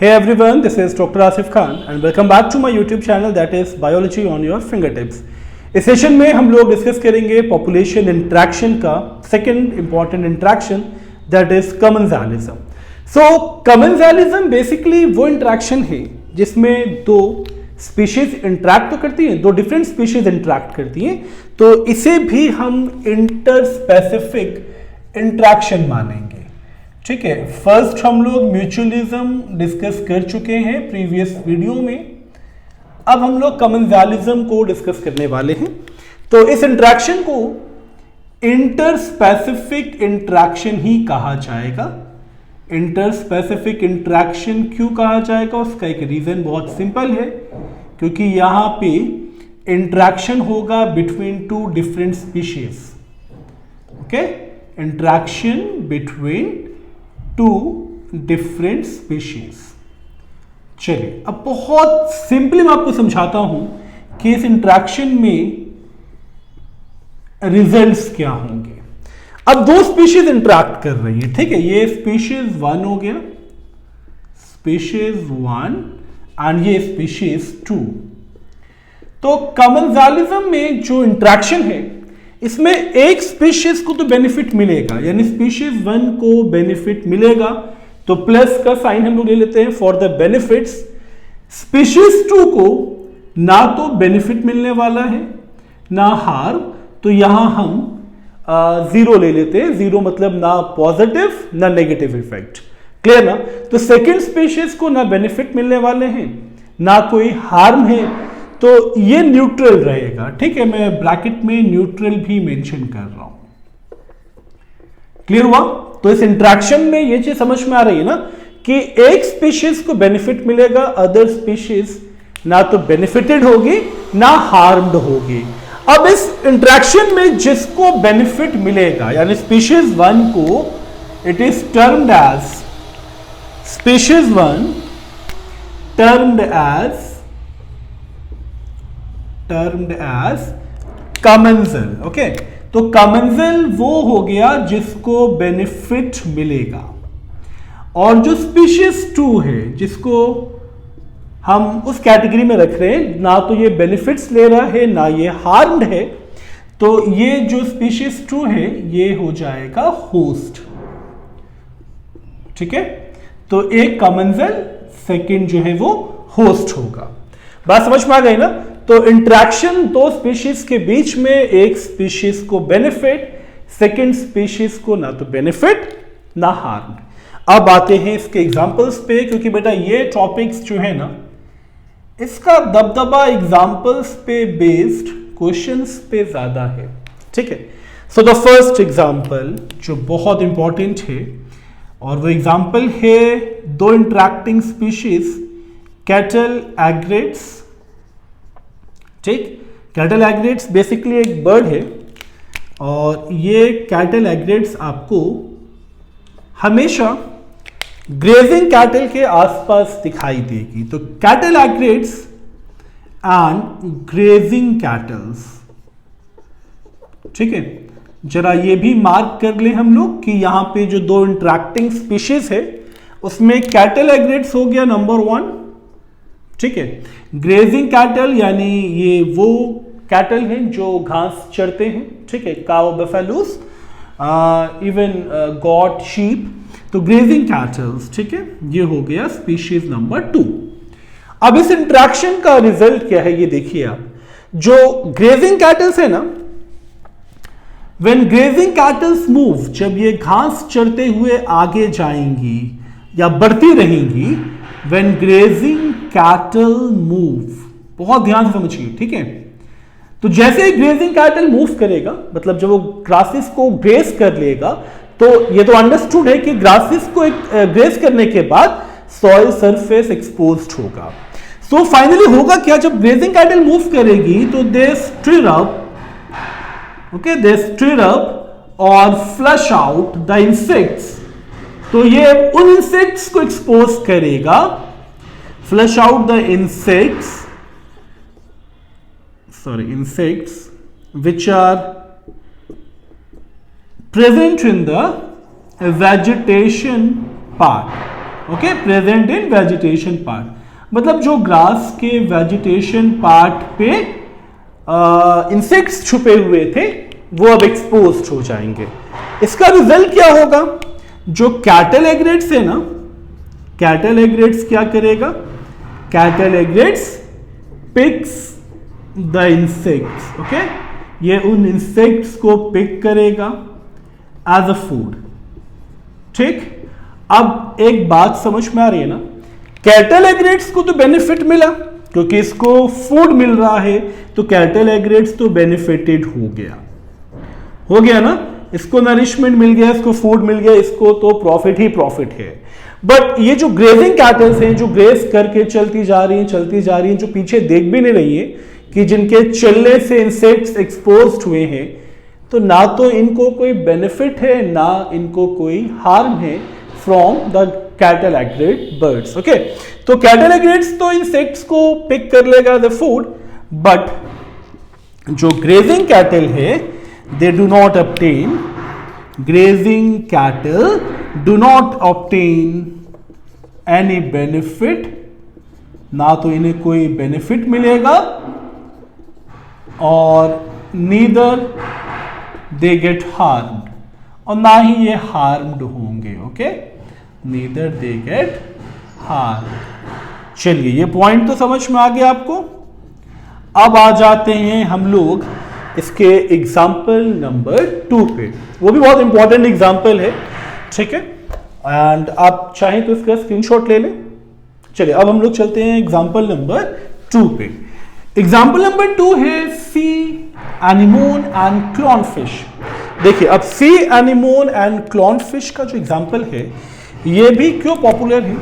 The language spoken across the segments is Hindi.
Hey everyone, this is Dr. Asif Khan and welcome back to my YouTube channel that is Biology on your fingertips. इस सेशन में हम लोग डिस्कस करेंगे पॉपुलेशन इंट्रैक्शन का second important interaction that is कमेंसालिज्म. So कमेंसालिज्म basically वो इंट्रैक्शन है जिसमें दो स्पीशीज इंट्रैक्ट तो करती हैं, दो डिफरेंट स्पीशीज इंट्रैक्ट करती हैं, तो इसे भी हम इंटरस्पेसिफिक इंट्रैक्शन मानेंगे. ठीक है, फर्स्ट हम लोग म्यूचुअलिज्म डिस्कस कर चुके हैं प्रीवियस वीडियो में. अब हम लोग कमेंसालिज्म को डिस्कस करने वाले हैं. तो इस इंट्रैक्शन को इंटरस्पेसिफिक इंट्रैक्शन ही कहा जाएगा. इंटरस्पेसिफिक इंट्रैक्शन क्यों कहा जाएगा, उसका एक रीजन बहुत सिंपल है, क्योंकि यहां पे इंट्रैक्शन होगा between two different species. Okay, interaction between two different species. चलिए अब बहुत सिंपली मैं आपको समझाता हूं कि इस इंट्रैक्शन में रिजल्ट्स क्या होंगे. अब दो स्पीशीज इंटरैक्ट कर रही है, ठीक है, ये स्पीशीज वन हो गया, स्पीशीज वन, एंड ये स्पीशीज टू. तो कमेंसालिज्म में जो इंटरैक्शन है इसमें एक स्पीशीज को तो बेनिफिट मिलेगा, यानी स्पीशीज वन को बेनिफिट मिलेगा, तो प्लस का साइन हम लोग ले लेते हैं for the benefits. Species two को ना तो बेनिफिट मिलने वाला है ना हार्म, तो यहां हम जीरो ले लेते हैं. जीरो मतलब ना पॉजिटिव ना नेगेटिव इफेक्ट. क्लियर ना. तो सेकेंड स्पीशीज को ना बेनिफिट मिलने वाले हैं ना कोई हार्म है, तो ये न्यूट्रल रहेगा. ठीक है, मैं ब्रैकेट में न्यूट्रल भी मेंशन कर रहा हूं. क्लियर हुआ. तो इस इंट्रैक्शन में ये चीज समझ में आ रही है ना कि एक स्पीशीज को बेनिफिट मिलेगा, अदर स्पीशीज ना तो बेनिफिटेड होगी ना हार्म्ड होगी. अब इस इंट्रैक्शन में जिसको बेनिफिट मिलेगा, यानी स्पीशीज वन को, it is termed as species one termed as commensal. Okay, तो कमेंसल वो हो गया जिसको बेनिफिट मिलेगा, और जो स्पीशीज टू है जिसको हम उस कैटेगरी में रख रहे हैं, ना तो ये बेनिफिट्स ले रहा है ना ये हार्म्ड है, तो ये जो स्पीशीज टू है ये हो जाएगा होस्ट. ठीक है, तो एक कमेंसल, सेकंड जो है वो होस्ट होगा. बात समझ में आ गई ना. तो इंट्रैक्शन दो स्पीशीज के बीच में, एक स्पीशीज को बेनिफिट, सेकंड स्पीशीज को ना तो बेनिफिट ना हार्म. अब आते हैं इसके एग्जांपल्स पे, क्योंकि बेटा ये टॉपिक्स जो है ना इसका दबदबा एग्जांपल्स पे बेस्ड क्वेश्चंस पे ज्यादा है. ठीक है, सो द फर्स्ट एग्जांपल जो बहुत इंपॉर्टेंट है, और वो एग्जांपल है दो इंटरैक्टिंग स्पीशीज कैटल एग्रेट्स. ठीक, कैटल एग्रेट्स बेसिकली एक बर्ड है, और ये कैटल एग्रेट्स आपको हमेशा ग्रेजिंग कैटल के आसपास दिखाई देगी. तो cattle egrets and grazing kettles. ठीक है, जरा ये भी मार्क कर ले हम लोग कि यहां पे जो दो इंटरैक्टिंग स्पीशीज है उसमें कैटल एग्रेट्स हो गया नंबर वन. ठीक है, ग्रेजिंग कैटल यानी ये वो कैटल हैं जो घास चरते हैं. ठीक है, cow, buffaloes, even got, sheep, तो ग्रेजिंग कैटल्स. ठीक है, ये हो गया स्पीशीज नंबर टू. अब इस इंट्रैक्शन का रिजल्ट क्या है ये देखिए आप. जो ग्रेजिंग कैटल्स है ना, व्हेन ग्रेजिंग कैटल्स मूव, जब ये घास चरते हुए आगे जाएंगी या बढ़ती रहेंगी, व्हेन ग्रेजिंग कैटल मूव, बहुत ध्यान से समझिए. ठीक है, तो जैसे ही ग्रेजिंग कैटल मूव करेगा, मतलब जब वो ग्रासेस को ग्रेस कर लेगा, तो ये तो अंडरस्टूड है कि ग्रासेस को ग्रेस करने के बाद सॉइल सरफेस एक्सपोज्ड होगा. सो फाइनली होगा क्या, जब ग्रेजिंग कैटल मूव करेगी तो दे स्टिर अप, ओके, दे स्टिर अप और फ्लश आउट द इंसेक्ट्स. तो ये उन इंसेक्ट्स को एक्सपोज करेगा, flush out the insects, which are present in the vegetation part. Okay, present in vegetation part, मतलब जो ग्रास के वेजिटेशन पार्ट पे इंसेक्ट्स छुपे हुए थे वो अब एक्सपोज्ड हो जाएंगे। इसका रिजल्ट क्या होगा? जो कैटल एग्रेट्स है ना, कैटल एग्रेट्स क्या करेगा? Cattle egrets picks the insects, okay, ये उन इंसेक्ट्स को पिक करेगा एज अ फूड। ठीक, अब एक बात समझ में आ रही है ना, कैटल एग्रेट्स को तो बेनिफिट मिला क्योंकि इसको फूड मिल रहा है, तो कैटल एग्रेट्स तो बेनिफिटेड हो गया ना, इसको नरिशमेंट मिल गया, इसको फूड मिल गया, इसको तो प्रॉफिट ही प्रॉफिट है। बट ये जो ग्रेजिंग कैटल्स हैं, जो ग्रेज करके चलती जा रही हैं, जो पीछे देख भी नहीं रही है कि जिनके चलने से इंसेक्ट्स एक्सपोज्ड हुए हैं, तो ना तो इनको कोई बेनिफिट है ना इनको कोई हार्म है from the cattle एग्रेट birds. Okay, तो कैटल एग्रेट्स तो इंसेक्ट्स को पिक कर लेगा द फूड, बट जो ग्रेजिंग कैटल है they do not obtain, grazing cattle do not obtain any benefit, ना तो इन्हें कोई बेनिफिट मिलेगा और neither they get harmed, और ना ही ये हार्म्ड होंगे। Okay, neither they get harmed। चलिए, ये पॉइंट तो समझ में आ गया आपको। अब आ जाते हैं हम लोग इसके एग्जाम्पल नंबर 2 पे, वो भी बहुत इंपॉर्टेंट एग्जाम्पल है, ठीक है, एंड आप चाहें तो इसका स्क्रीनशॉट ले लें। चलिए, अब हम लोग चलते हैं एग्जाम्पल नंबर 2 पे। एग्जाम्पल नंबर 2 है सी एनीमोन एंड क्लॉनफिश। देखिए, अब सी एनीमोन एंड क्लॉनफिश का जो एग्जाम्पल है ये भी क्यों पॉपुलर है?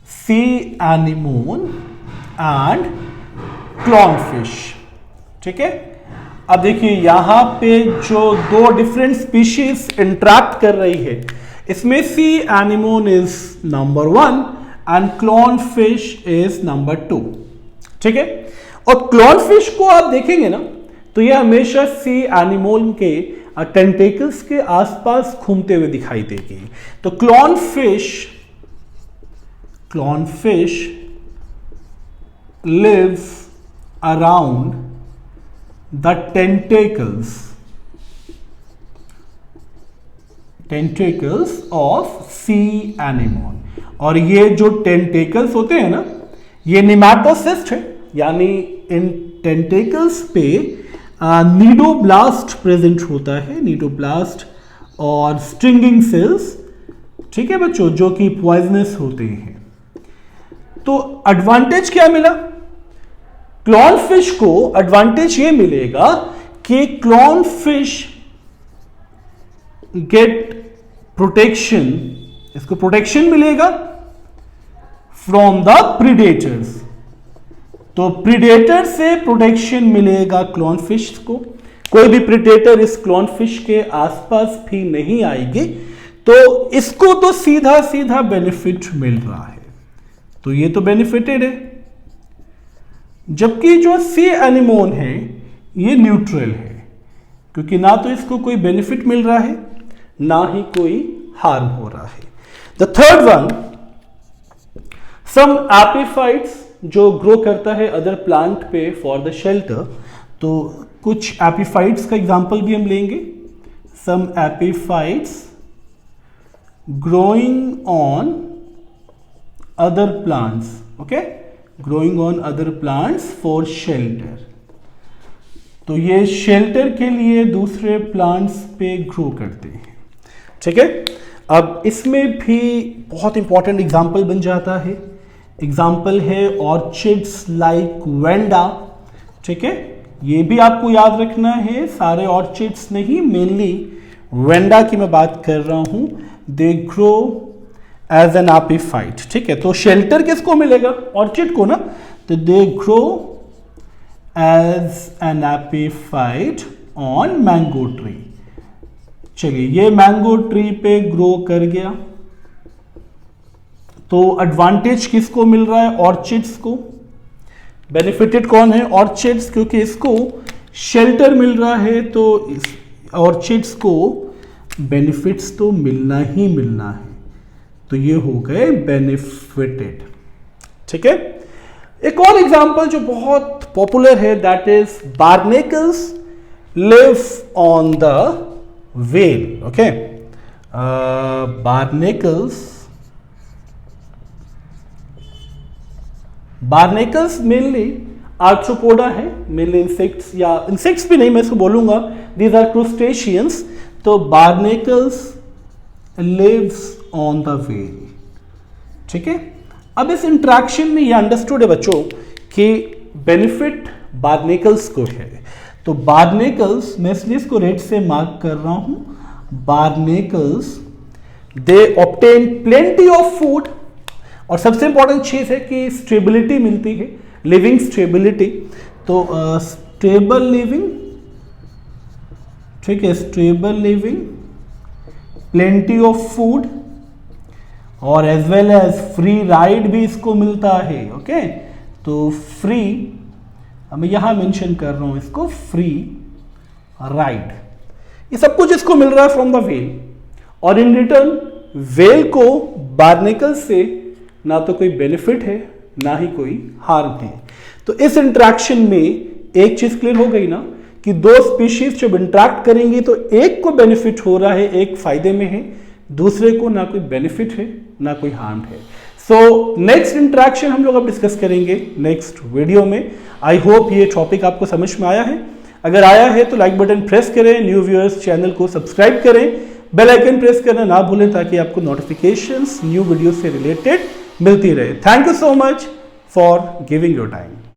सी एनीमोन एंड क्लॉनफिश, ठीक है। अब देखिए, यहां पे जो दो डिफरेंट स्पीशीज इंटरैक्ट कर रही है, इसमें सी anemone is number 1 and clone fish is number 2, ठीक है। और क्लॉन फिश को आप देखेंगे ना, तो यह हमेशा सी एनीमोन के टेंटेकल्स के आसपास घूमते हुए दिखाई देगी। तो clown fish lives around the tentacles of sea anemone, और ये जो टेंटेकल्स होते हैं ना, ये निमैटोसिस्ट है, यानी इन टेंटेकल्स पे नीडोब्लास्ट प्रेजेंट होता है, नीडोब्लास्ट और स्ट्रिंगिंग सेल्स, ठीक है बच्चों, जो कि पॉइजनस होते हैं। तो एडवांटेज क्या मिला? क्लॉन फिश को एडवांटेज ये मिलेगा कि क्लॉन फिश गेट प्रोटेक्शन, इसको प्रोटेक्शन मिलेगा फ्रॉम द प्रीडेटर्स। तो प्रीडेटर से प्रोटेक्शन मिलेगा क्लॉन फिश को, कोई भी प्रीडेटर इस क्लॉन फिश के आसपास भी नहीं आएगी, तो इसको तो सीधा सीधा बेनिफिट मिल रहा है, तो ये तो बेनिफिटेड है। जबकि जो सी एनीमोन है ये न्यूट्रल है, क्योंकि ना तो इसको कोई बेनिफिट मिल रहा है ना ही कोई हार्म हो रहा है। The third one, some epiphytes जो ग्रो करता है अदर प्लांट पे फॉर द शेल्टर। तो कुछ एपिफाइट्स का एग्जांपल भी हम लेंगे। Some epiphytes growing on other plants, okay, growing on other plants for shelter. तो ये शेल्टर के लिए दूसरे प्लांट्स पे ग्रो करते हैं, ठीक है। अब इसमें भी बहुत इंपॉर्टेंट एग्जाम्पल बन जाता है। एग्जाम्पल है ऑर्चिड्स लाइक वेंडा, ठीक है। ये भी आपको याद रखना है, सारे ऑर्चिड्स नहीं, मेनली वेंडा की मैं बात कर रहा हूं। They grow as an epiphyte, ठीक है। तो शेल्टर किसको मिलेगा? ऑर्चिड को ना। तो they grow as an epiphyte on mango tree. चलिए, ये मैंगो ट्री पे ग्रो कर गया, तो एडवांटेज किसको मिल रहा है? ऑर्चिड्स को। बेनिफिटेड कौन है? ऑर्चिड्स, क्योंकि इसको शेल्टर मिल रहा है, तो ऑर्चिड्स को बेनिफिट्स तो मिलना ही मिलना है। तो ये हो गए बेनिफिटेड। ठीक है, एक और एग्जांपल जो बहुत पॉपुलर है, that is barnacles live on the whale. Okay, barnacles mainly arthropoda है, मेनली इंसेक्ट्स, या इंसेक्ट्स भी नहीं मैं इसको बोलूंगा, दीज आर क्रूस्टेशियंस। तो barnacles lives on the whale. ठीक है, अब इस इंट्रैक्शन में ये अंडरस्टूड है बच्चों कि बेनिफिट बार्नेकल्स को है। तो बार्नेकल्स, मैं इसलिए इसको रेड से मार्क कर रहा हूं, barnacles they obtain plenty of food, और सबसे इंपॉर्टेंट चीज है कि स्टेबिलिटी मिलती है, लिविंग स्टेबिलिटी। तो स्टेबल लिविंग, ठीक है, stable living, plenty of food, और as well as free ride भी इसको मिलता है। ओके, तो फ्री, मैं यहां मेंशन कर रहा हूं इसको, फ्री राइड, ये सब कुछ इसको मिल रहा है फ्रॉम द वेल, और इन रिटर्न वेल को बार्नेकल से ना तो कोई बेनिफिट है ना ही कोई हार्म है। तो इस इंटरेक्शन में एक चीज क्लियर हो गई ना कि दो स्पीशीज जब इंटरेक्ट करेंगी तो एक को बेनिफिट हो रहा है, एक फायदे में है, दूसरे को ना कोई बेनिफिट है ना कोई हार्म है। सो नेक्स्ट इंटरेक्शन हम लोग अब डिस्कस करेंगे नेक्स्ट वीडियो में। आई होप ये टॉपिक आपको समझ में आया है। अगर आया है तो लाइक बटन प्रेस करें, न्यू व्यूअर्स चैनल को सब्सक्राइब करें, बेल आइकन प्रेस करना ना भूलें ताकि आपको नोटिफिकेशंस न्यू वीडियो से रिलेटेड मिलती रहे। Thank you so much for giving your time.